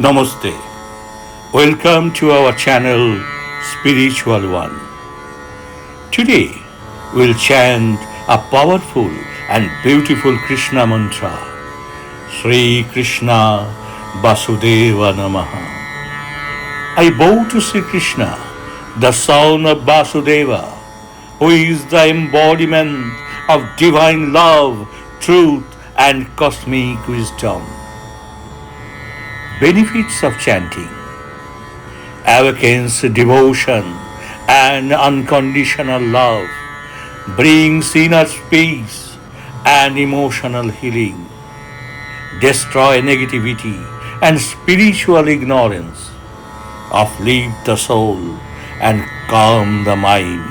Namaste. Welcome to our channel Spiritual One. Today we'll chant a powerful and beautiful Krishna mantra. Sri Krishna Vasudeva Namaha. I bow to Sri Krishna, the son of Vasudeva, who is the embodiment of divine love, truth, and cosmic wisdom. Benefits of chanting: awakens devotion and unconditional love, brings inner peace and emotional healing, destroy negativity and spiritual ignorance, uplift the soul and calm the mind.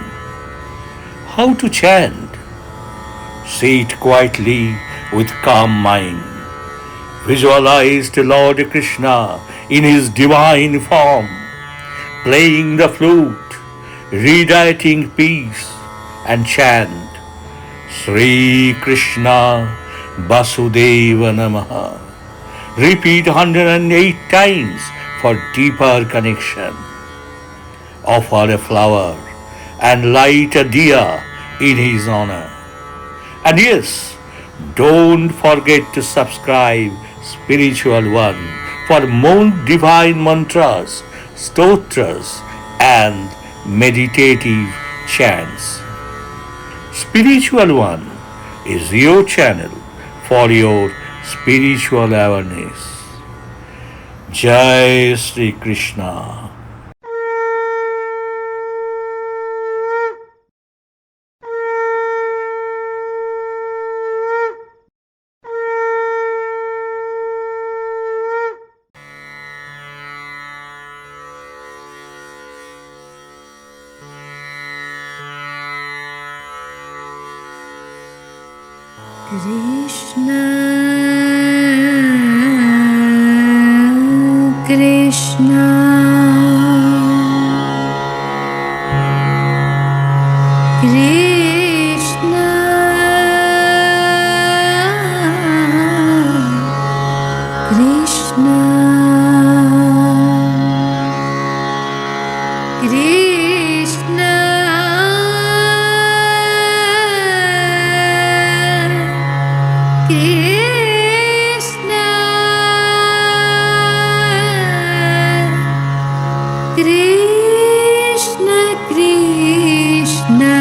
How to chant? Sit quietly with calm mind. Visualize the Lord Krishna in his divine form, playing the flute, radiating peace, and chant Sri Krishna Vasudeva Namaha. Repeat 108 times for deeper connection. Offer a flower and light a diya in his honor. And yes, don't forget to subscribe Spiritual One for more divine mantras, stotras, and meditative chants. Spiritual One is your channel for your spiritual awareness. Jai Sri Krishna. Krishna, Krishna, Krishna, Krishna, Krishna. Krishna, Krishna, Krishna.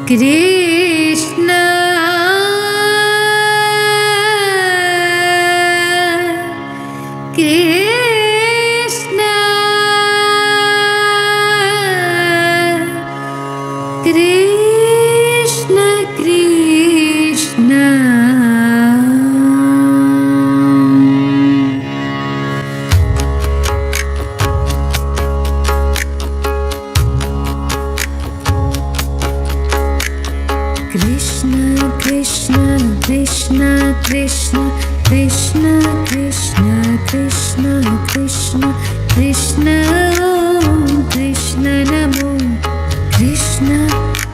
Krishna Krishna Krishna Krishna Krishna Krishna Krishna Krishna Krishna Krishna Krishna Krishna Krishna Om Krishna Namo Krishna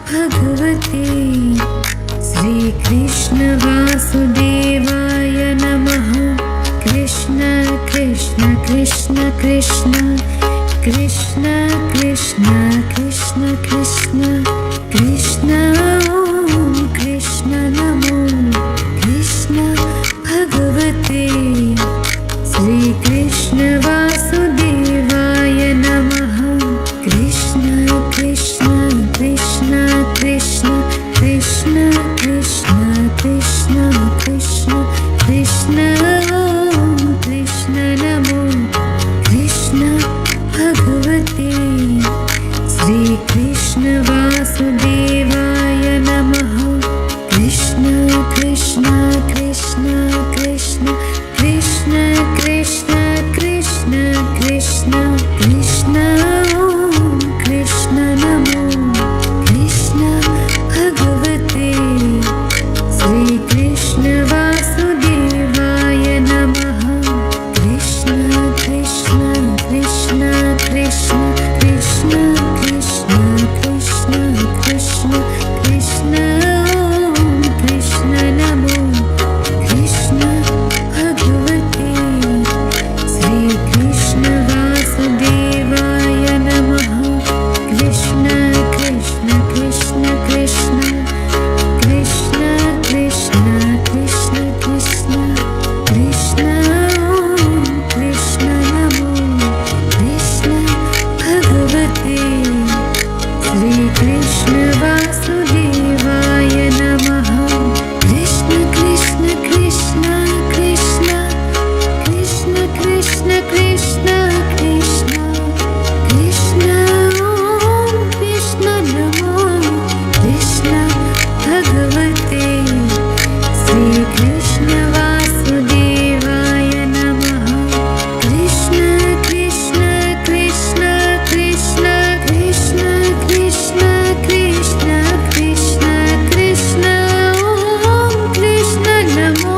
Bhagavate Sri Krishna Vasudevaya Namaha Krishna Krishna Krishna Krishna Krishna Krishna Krishna Krishna Krishna Om Krishna Namo Krishna Bhagavate Sri Krishna Vasudevaya Namaha Krishna Krishna Krishna Krishna Krishna Krishna Krishna Krishna Krishna Om Krishna Namo Krishna Bhagavate Sri Krishna Vasudevaya Namaha Krishna Krishna Krishna Krishna Krishna Krishna Krishna Krishna Krishna Om Krishna Namo Krishna Bhagavate Sri Krishna Vasudevaya Namaha Krishna Krishna Krishna Krishna Krishna Krishna Krishna Krishna Krishna Om Krishna Namo Krishna Bhagavate Sri Krishna Vasudevaya Namaha Krishna Krishna Krishna Krishna Krishna Krishna Krishna Krishna Krishna Om Krishna Namo Krishna Bhagavate Sri Krishna Vasudevaya Namaha Krishna Krishna Krishna Krishna Krishna Krishna Krishna Krishna Krishna Om Krishna Namo Krishna Bhagavate Sri Krishna Vasudevaya Namaha Krishna Krishna Krishna Krishna Krishna Krishna Krishna Krishna Krishna Om Krishna Namo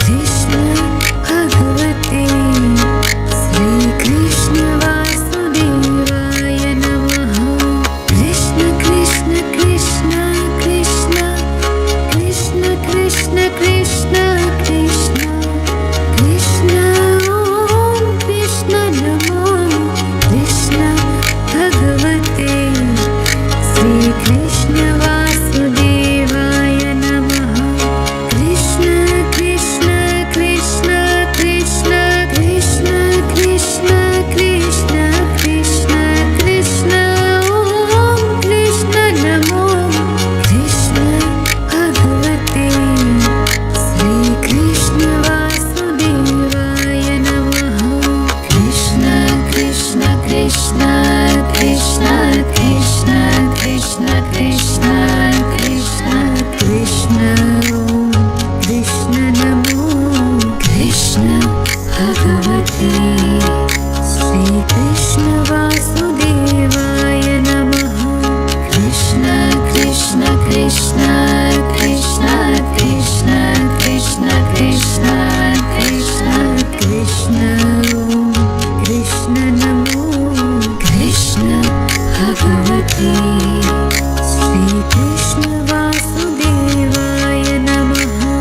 Krishna Bhagavate Sri Krishna Vasudevaya Namaha Krishna Krishna Krishna Krishna Krishna Krishna Krishna Krishna Krishna Om Krishna Namo Krishna Bhagavate Sri Krishna Vasudevaya Namaha Krishna Krishna Krishna Krishna Krishna Krishna Krishna Krishna Krishna Om Krishna Namo Krishna Bhagavate Sri Krishna Vasudevaya Namaha Krishna Krishna Krishna Krishna Krishna Krishna Krishna Krishna Krishna Om Krishna Namo Krishna Bhagavate Sri Krishna Vasudevaya Namaha Krishna Krishna Krishna Krishna Krishna Krishna Krishna Krishna Krishna Om Krishna Namo Krishna Bhagavate Sri Krishna Vasudevaya Namaha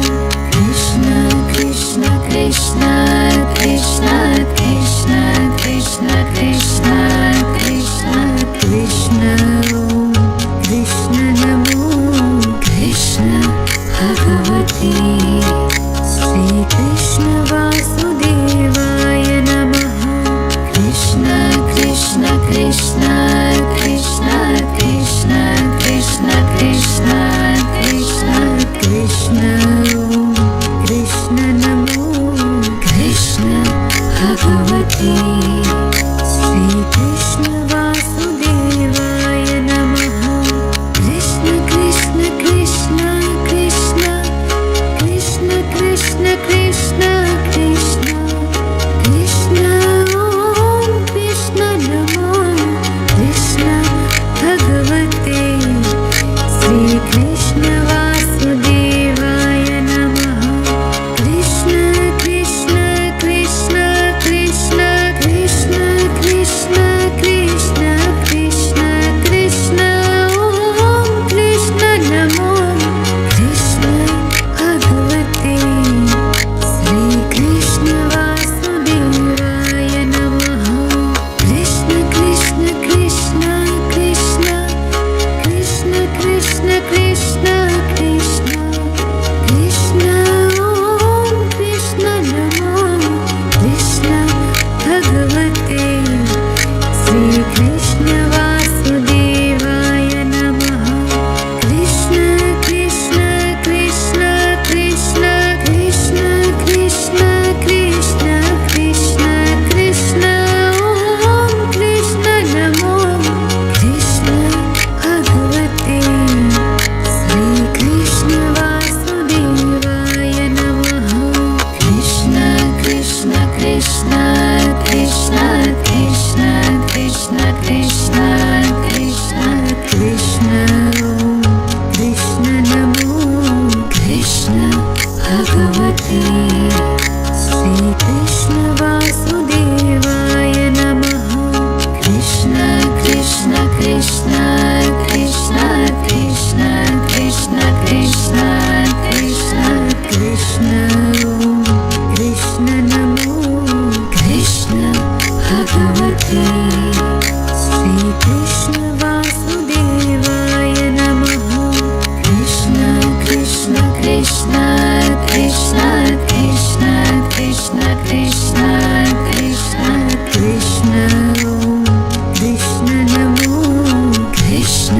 Krishna Krishna Krishna Krishna Krishna Krishna Krishna Krishna Krishna Om Krishna Namo Krishna Bhagavate Sri Krishna Vasudevaya Namaha Krishna Krishna Krishna Krishna Krishna Krishna Krishna भगवते श्रीकृष्ण वासुदेवाय नमः कृष्ण कृष्ण कृष्ण कृष्ण कृष्ण कृष्ण कृष्ण कृष्ण कृष्ण कृष्ण नमो कृष्ण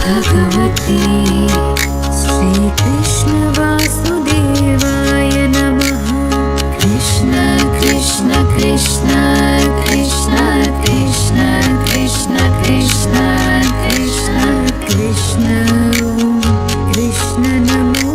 भगवते श्रीकृष्ण वासुदेवाय नमः कृष्ण कृष्ण कृष्ण कृष्ण कृष्ण कृष्ण कृष्ण कृष्ण कृष्ण कृष्ण नमो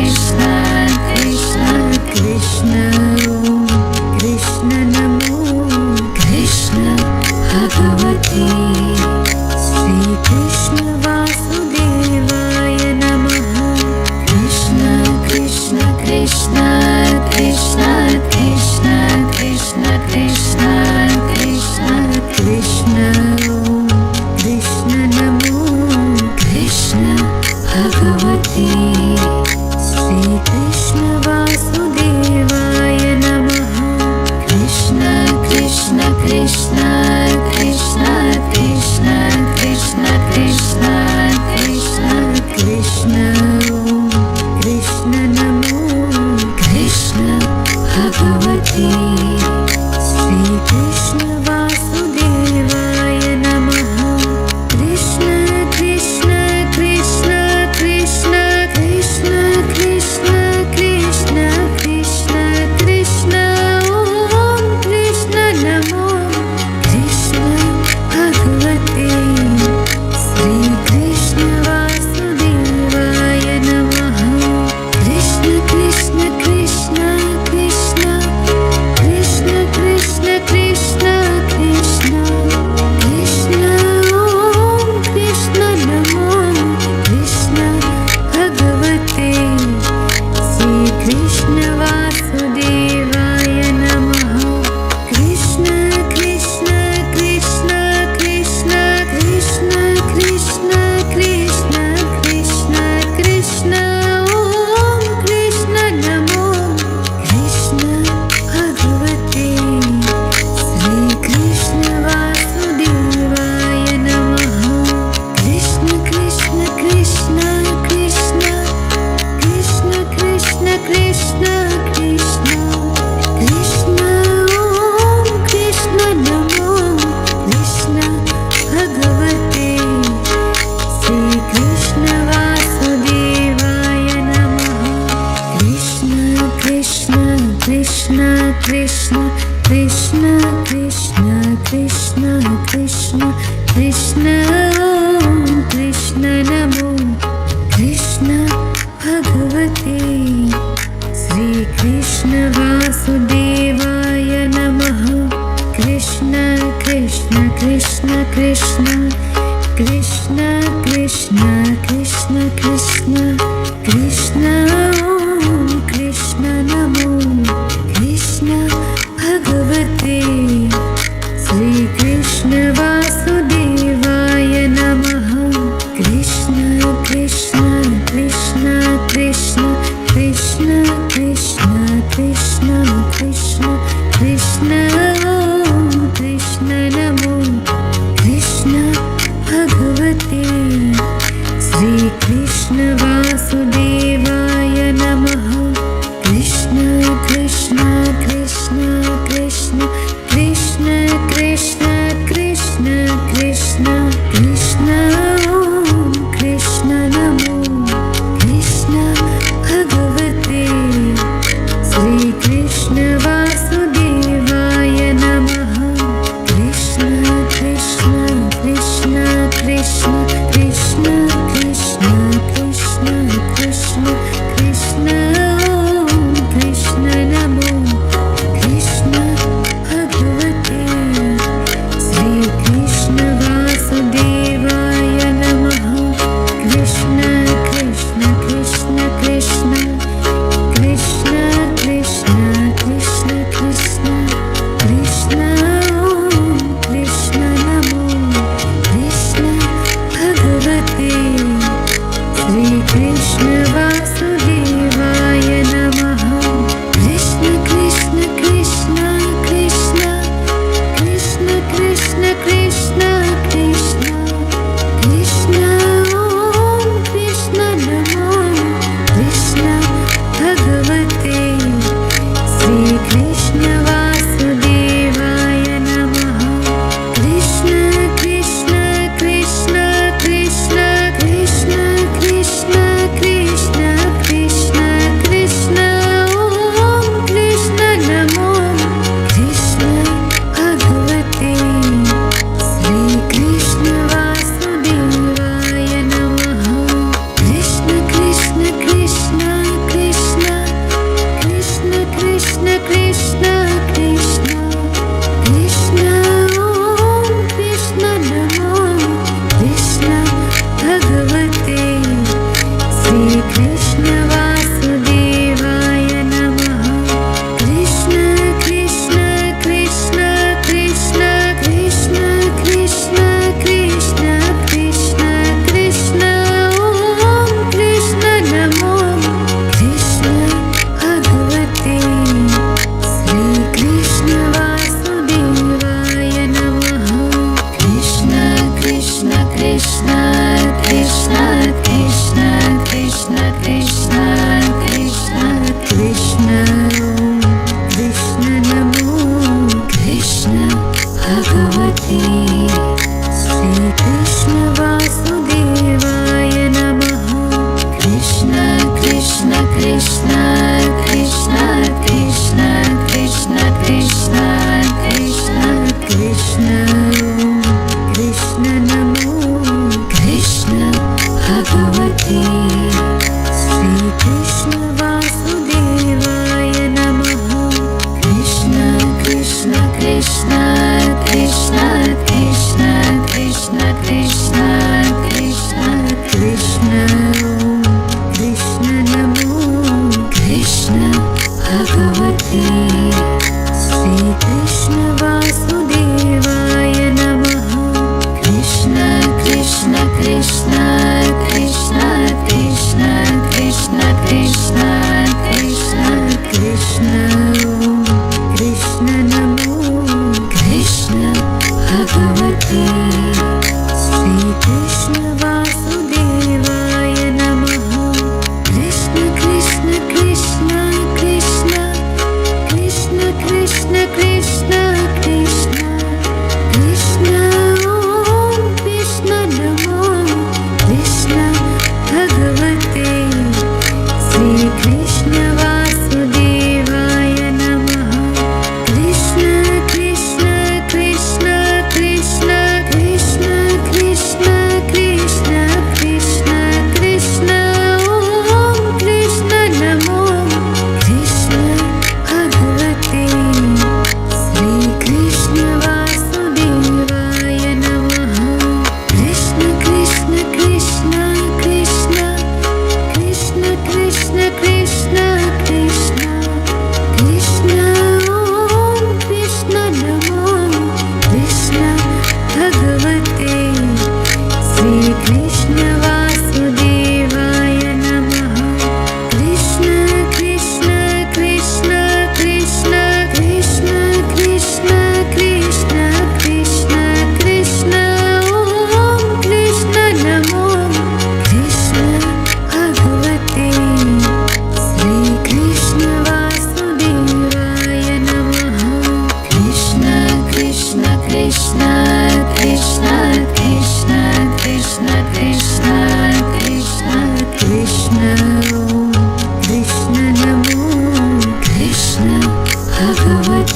Krishna Krishna Krishna Om Krishna Namo Krishna Bhagavate Shri Krishna Vasudevaya Namaha Krishna Krishna Krishna Krishna Krishna Krishna Krishna Krishna Krishna Om Krishna Namo Krishna Bhagavate Shri Krishna Vasudevaya Namaha Krishna Krishna Krishna Krishna Krishna Krishna Krishna Krishna Krishna Om Krishna Namo Krishna Bhagavate Shri Krishna Vasudevaya Namaha Krishna Krishna Krishna Krishna Krishna Krishna Krishna Krishna Krishna Om Krishna Namo Krishna Bhagavate Shri Krishna Vasudevaya Namaha Krishna Krishna Krishna Krishna Krishna Krishna Krishna Krishna Krishna Om Krishna Namo Krishna Bhagavate Shri Krishna Vasudevaya Namaha Krishna Krishna Krishna Krishna Krishna Krishna Krishna Krishna Krishna Om Krishna Namo Krishna Bhagavate Shri Krishna Vasudevaya Namaha Krishna Krishna Krishna Krishna Krishna Krishna Krishna Krishna Krishna Om Krishna Namo Krishna Bhagavate Shri Krishna Vasudevaya Namaha Krishna Krishna Krishna Krishna Krishna Krishna Krishna Krishna Krishna Om Krishna Namo Krishna Bhagavate Shri Krishna Vasudevaya Namaha Krishna Krishna Krishna Krishna Krishna Krishna Krishna Krishna Krishna Om Krishna Namo Krishna Bhagavate Shri Krishna Vasudevaya Namaha Krishna Krishna Krishna Krishna Krishna Krishna Krishna Krishna Krishna Om Krishna Namo Krishna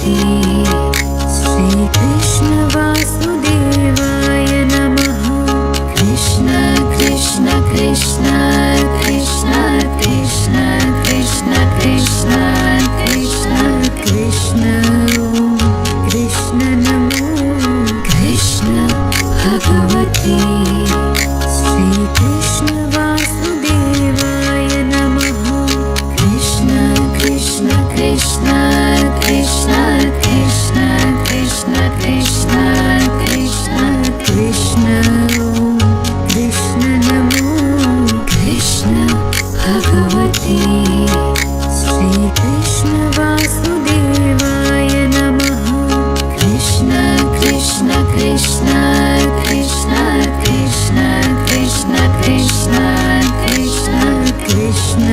भगवते श्रीकृष्ण वासुदेवाय नमः। कृष्ण कृष्ण कृष्ण कृष्ण कृष्ण कृष्ण कृष्ण कृष्ण कृष्ण ॐ कृष्ण नमो कृष्ण भगवते श्रीकृष्ण वासुदेवाय नमः। कृष्ण कृष्ण कृष्ण कृष्ण कृष्ण कृष्ण कृष्ण कृष्ण कृष्ण ॐ कृष्ण नमो कृष्ण भगवते श्रीकृष्ण वासुदेवाय नमः। कृष्ण कृष्ण कृष्ण कृष्ण कृष्ण कृष्ण कृष्ण कृष्ण कृष्ण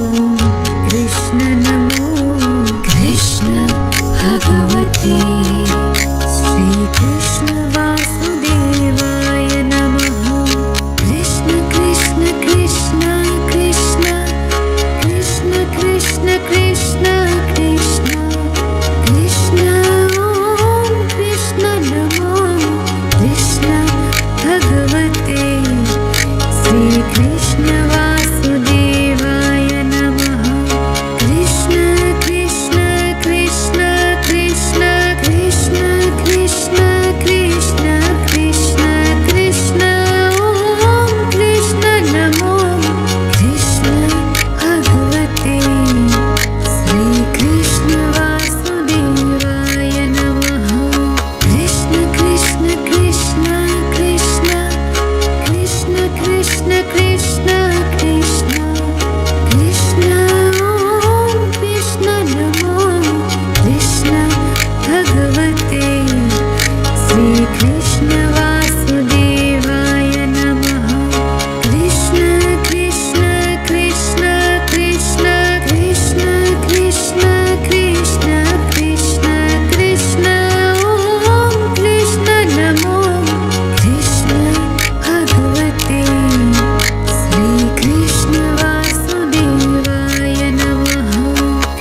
ॐ कृष्ण नमो कृष्ण भगवते श्रीकृष्ण वासुदेवाय नमः। कृष्ण कृष्ण कृष्ण कृष्ण कृष्ण कृष्ण कृष्ण कृष्ण कृष्ण ॐ कृष्ण नमो कृष्ण भगवते श्रीकृष्ण वासुदेवाय नमः। कृष्ण कृष्ण कृष्ण कृष्ण कृष्ण कृष्ण कृष्ण कृष्ण कृष्ण ॐ कृष्ण नमो कृष्ण भगवते श्रीकृष्ण वासुदेवाय नमः। कृष्ण कृष्ण कृष्ण कृष्ण कृष्ण कृष्ण कृष्ण कृष्ण कृष्ण ॐ कृष्ण नमो कृष्ण भगवते श्रीकृष्ण वासुदेवाय नमः। कृष्ण कृष्ण कृष्ण कृष्ण कृष्ण कृष्ण कृष्ण कृष्ण कृष्ण ॐ कृष्ण नमो कृष्ण भगवते श्रीकृष्ण वासुदेवाय नमः।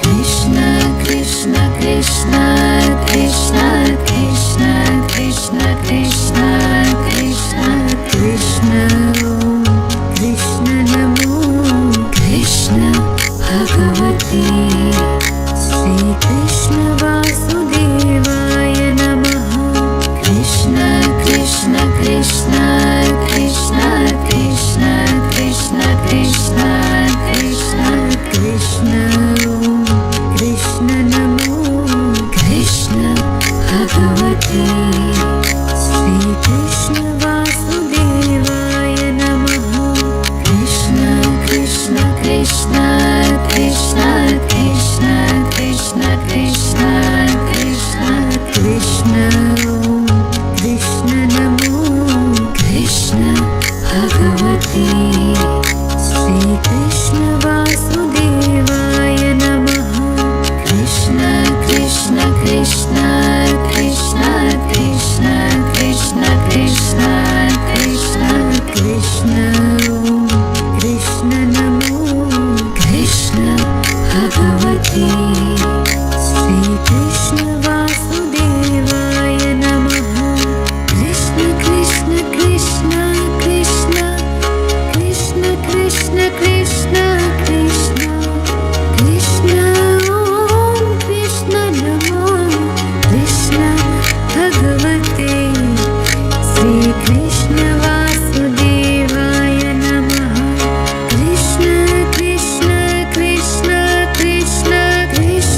कृष्ण कृष्ण कृष्ण कृष्ण कृष्ण कृष्ण कृष्ण कृष्ण कृष्ण ॐ कृष्ण नमो कृष्ण भगवते श्रीकृष्ण वासुदेवाय नमः। कृष्ण कृष्ण कृष्ण कृष्ण कृष्ण कृष्ण कृष्ण कृष्ण कृष्ण ॐ कृष्ण नमो कृष्ण भगवते श्रीकृष्ण वासुदेवाय नमः। कृष्ण कृष्ण कृष्ण कृष्ण कृष्ण कृष्ण कृष्ण कृष्ण कृष्ण ॐ कृष्ण नमो कृष्ण भगवते श्रीकृष्ण वासुदेवाय नमः। कृष्ण कृष्ण कृष्ण कृष्ण कृष्ण कृष्ण कृष्ण कृष्ण कृष्ण ॐ कृष्ण नमो कृष्ण भगवते श्रीकृष्ण वासुदेवाय नमः। कृष्ण कृष्ण कृष्ण कृष्ण कृष्ण कृष्ण कृष्ण कृष्ण कृष्ण ॐ कृष्ण नमो कृष्ण भगवते श्रीकृष्ण वासुदेवाय नमः। Krishna Krishna Krishna Krishna Krishna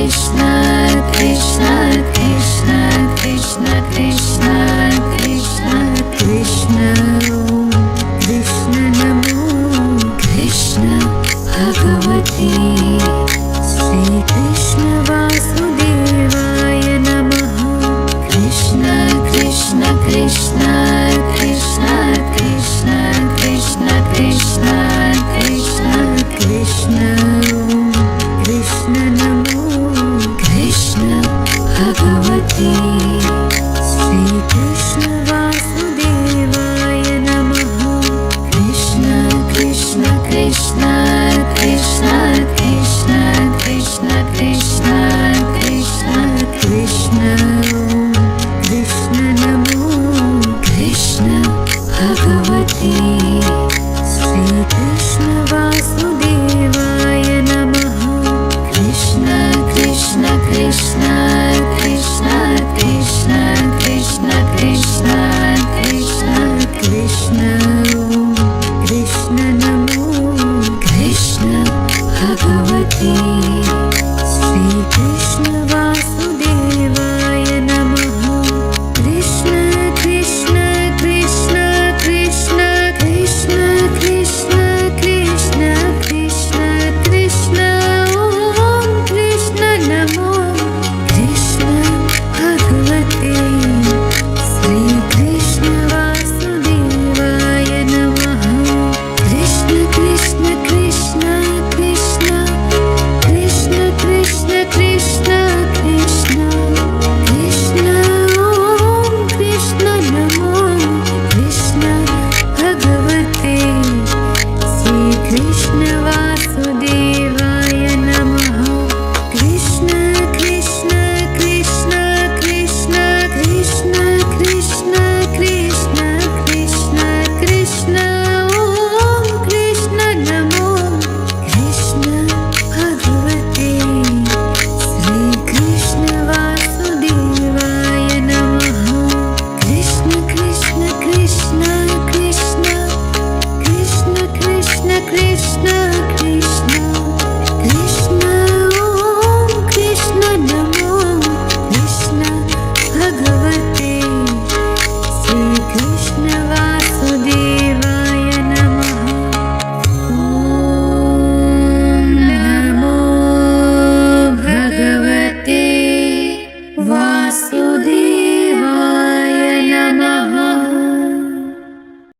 Krishna Krishna Krishna Krishna Krishna Krishna Krishna Om Krishna Namo Krishna Bhagavate Shri Krishna Vasudevaya Namaha Krishna Krishna Krishna Krishna Krishna Krishna Krishna Krishna Krishna Om Krishna Namo Krishna Bhagavate Shri Krishna Vasudevaya Namaha Krishna Krishna Krishna Krishna Krishna Krishna Krishna Krishna Krishna Om Krishna Namo Krishna Bhagavate Shri Krishna Vasudevaya Namaha Krishna Krishna Krishna Krishna Krishna Krishna Krishna Krishna Krishna Om Krishna Namo Krishna Bhagavate Shri Krishna